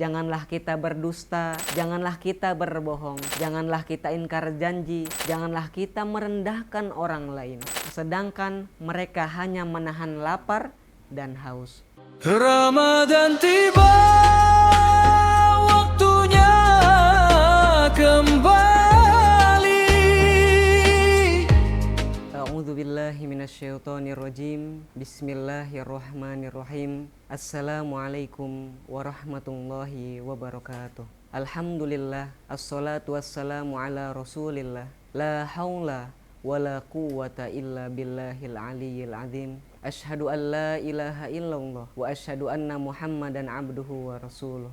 janganlah kita berdusta, janganlah kita berbohong, janganlah kita ingkar janji, janganlah kita merendahkan orang lain, sedangkan mereka hanya menahan lapar dan haus. Ramadan tiba, waktunya kembali. A'udzubillahi minasyaitonirrajim. Bismillahirrahmanirrahim. Assalamualaikum warahmatullahi wabarakatuh. Alhamdulillah, assalatu wassalamu ala rasulillah. La haula wala quwwata illa billahil aliyyil azim. Asyhadu an la ilaha illallah wa asyhadu anna Muhammadan abduhu wa rasuluh.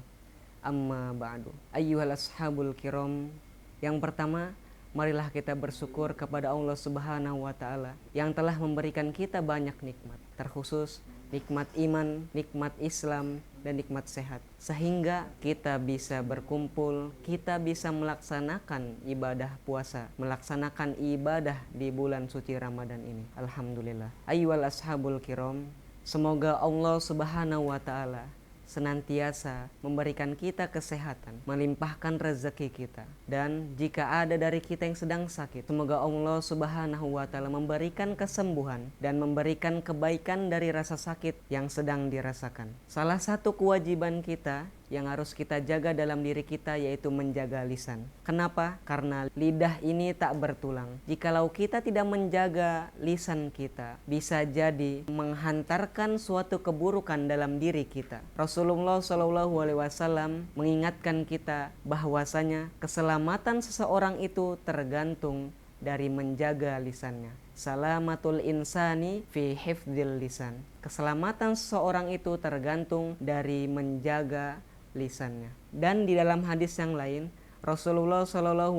Amma ba'du. Ayyuhal ashabul kiram. Yang pertama, marilah kita bersyukur kepada Allah Subhanahu wa taala yang telah memberikan kita banyak nikmat, terkhusus nikmat iman, nikmat Islam, dan nikmat sehat, sehingga kita bisa berkumpul, kita bisa melaksanakan ibadah puasa, melaksanakan ibadah di bulan suci Ramadan ini. Alhamdulillah. Ayyuhal ashabul kiram, semoga Allah Subhanahu wa taala senantiasa memberikan kita kesehatan, melimpahkan rezeki kita. Dan jika ada dari kita yang sedang sakit, semoga Allah Subhanahu wa taala memberikan kesembuhan dan memberikan kebaikan dari rasa sakit yang sedang dirasakan. Salah satu kewajiban kita yang harus kita jaga dalam diri kita yaitu menjaga lisan. Kenapa? Karena lidah ini tak bertulang. Jikalau kita tidak menjaga lisan kita, bisa jadi menghantarkan suatu keburukan dalam diri kita. Rasulullah SAW mengingatkan kita bahwasanya keselamatan seseorang itu tergantung dari menjaga lisannya. Salamatul insani fi hifdzil lisan. Keselamatan seseorang itu tergantung dari menjaga lisannya. Dan di dalam hadis yang lain, Rasulullah SAW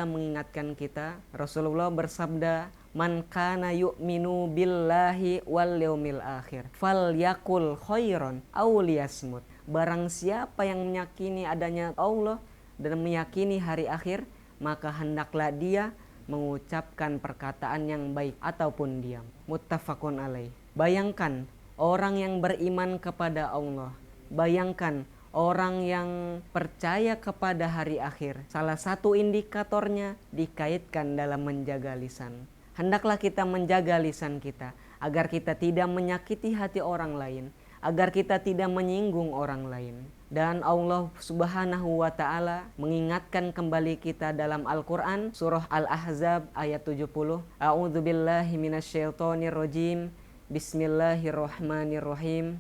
mengingatkan kita. Rasulullah bersabda, "Man kana yu'minu billahi wal yaumil akhir, falyakul khairan aw liyasmut." Barang siapa yang meyakini adanya Allah dan meyakini hari akhir, maka hendaklah dia mengucapkan perkataan yang baik ataupun diam. Muttafaqun alaih. Bayangkan orang yang beriman kepada Allah, bayangkan orang yang percaya kepada hari akhir, salah satu indikatornya dikaitkan dalam menjaga lisan. Hendaklah kita menjaga lisan kita agar kita tidak menyakiti hati orang lain, agar kita tidak menyinggung orang lain. Dan Allah Subhanahu wa taala mengingatkan kembali kita dalam Al-Qur'an surah Al-Ahzab ayat 70. A'udzubillahi minasyaitonirrajim. Bismillahirrahmanirrahim.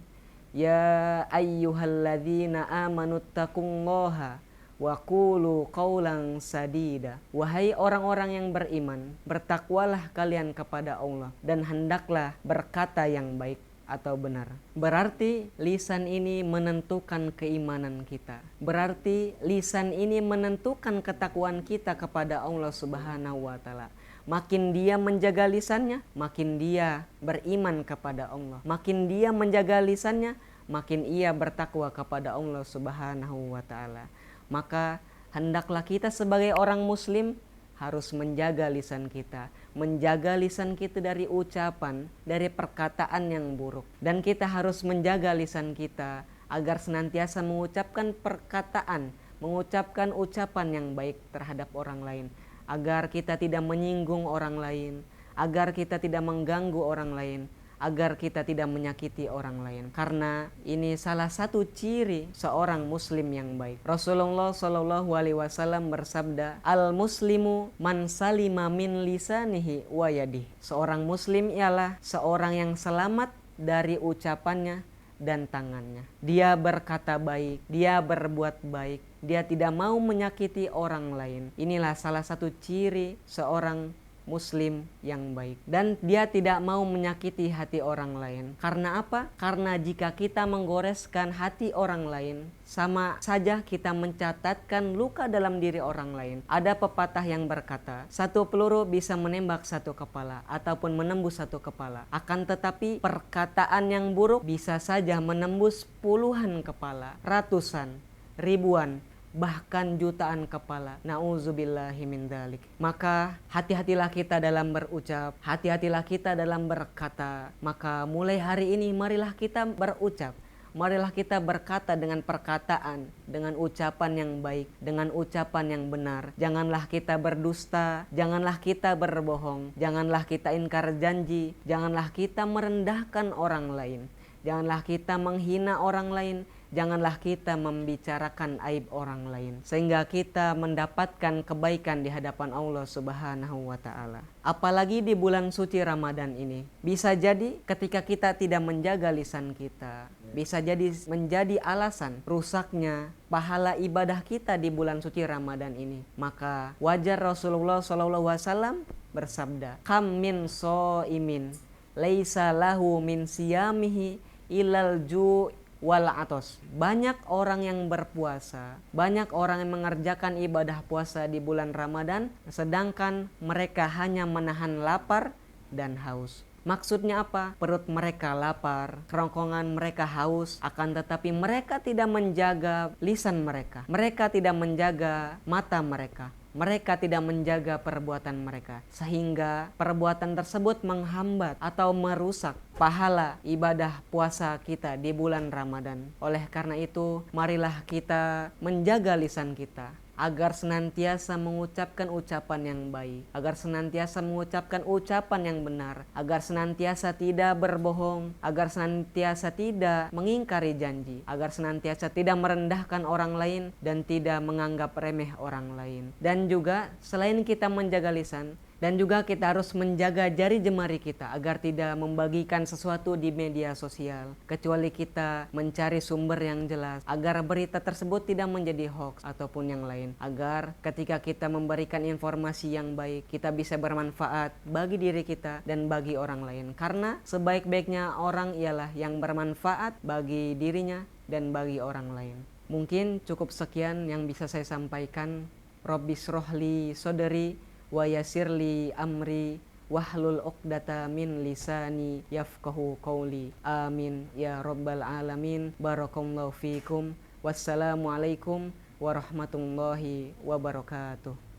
Ya ayyuhalladzina amanu taqullaha wa qulu qawlan sadida. Wahai orang-orang yang beriman, bertakwalah kalian kepada Allah dan hendaklah berkata yang baik atau benar. Berarti lisan ini menentukan keimanan kita. Berarti lisan ini menentukan ketakwaan kita kepada Allah Subhanahu wa taala. Makin dia menjaga lisannya, makin dia beriman kepada Allah. Makin dia menjaga lisannya, makin ia bertakwa kepada Allah Subhanahu wa taala. Maka hendaklah kita sebagai orang muslim harus menjaga lisan kita. Menjaga lisan kita dari ucapan, dari perkataan yang buruk. Dan kita harus menjaga lisan kita agar senantiasa mengucapkan perkataan, mengucapkan ucapan yang baik terhadap orang lain. Agar kita tidak menyinggung orang lain, agar kita tidak mengganggu orang lain, agar kita tidak menyakiti orang lain. Karena ini salah satu ciri seorang muslim yang baik. Rasulullah SAW bersabda, "Al-muslimu man salima min lisanihi wa yadihi." Seorang muslim ialah seorang yang selamat dari ucapannya dan tangannya. Dia berkata baik, dia berbuat baik, dia tidak mau menyakiti orang lain. Inilah salah satu ciri seorang muslim yang baik. Dan dia tidak mau menyakiti hati orang lain. Karena apa? Karena jika kita menggoreskan hati orang lain, sama saja kita mencatatkan luka dalam diri orang lain. Ada pepatah yang berkata, satu peluru bisa menembak satu kepala ataupun menembus satu kepala. Akan tetapi perkataan yang buruk bisa saja menembus puluhan kepala, ratusan, ribuan, bahkan jutaan kepala. Nauzubillahi min dzalik. Maka hati-hatilah kita dalam berucap, hati-hatilah kita dalam berkata. Maka mulai hari ini marilah kita berucap, marilah kita berkata dengan perkataan, dengan ucapan yang baik, dengan ucapan yang benar. Janganlah kita berdusta, janganlah kita berbohong, janganlah kita ingkar janji, janganlah kita merendahkan orang lain, janganlah kita menghina orang lain, janganlah kita membicarakan aib orang lain, sehingga kita mendapatkan kebaikan di hadapan Allah Subhanahu wa Ta'ala. Apalagi di bulan suci Ramadan ini, bisa jadi ketika kita tidak menjaga lisan kita, bisa jadi menjadi alasan rusaknya pahala ibadah kita di bulan suci Ramadan ini. Maka wajar Rasulullah SAW bersabda, "Kam min so'imin laisa lahu min siyamihi ilal ju' wal atos." Banyak orang yang berpuasa, banyak orang yang mengerjakan ibadah puasa di bulan Ramadan, sedangkan mereka hanya menahan lapar dan haus. Maksudnya apa? Perut mereka lapar, kerongkongan mereka haus, akan tetapi mereka tidak menjaga lisan mereka, mereka tidak menjaga mata mereka, mereka tidak menjaga perbuatan mereka, sehingga perbuatan tersebut menghambat atau merusak pahala ibadah puasa kita di bulan Ramadan. Oleh karena itu, marilah kita menjaga lisan kita agar senantiasa mengucapkan ucapan yang baik, agar senantiasa mengucapkan ucapan yang benar, agar senantiasa tidak berbohong, agar senantiasa tidak mengingkari janji, agar senantiasa tidak merendahkan orang lain dan tidak menganggap remeh orang lain. Dan juga selain kita menjaga lisan, dan juga kita harus menjaga jari jemari kita agar tidak membagikan sesuatu di media sosial, kecuali kita mencari sumber yang jelas, agar berita tersebut tidak menjadi hoax ataupun yang lain, agar ketika kita memberikan informasi yang baik, kita bisa bermanfaat bagi diri kita dan bagi orang lain. Karena sebaik-baiknya orang ialah yang bermanfaat bagi dirinya dan bagi orang lain. Mungkin cukup sekian yang bisa saya sampaikan. Rabbis rohli soderi wa yasirli amri wahlul uqdata min lisani yafqahu qawli. Amin ya rabbal alamin. Barakallahu fikum. Wassalamualaikum warahmatullahi wabarakatuh.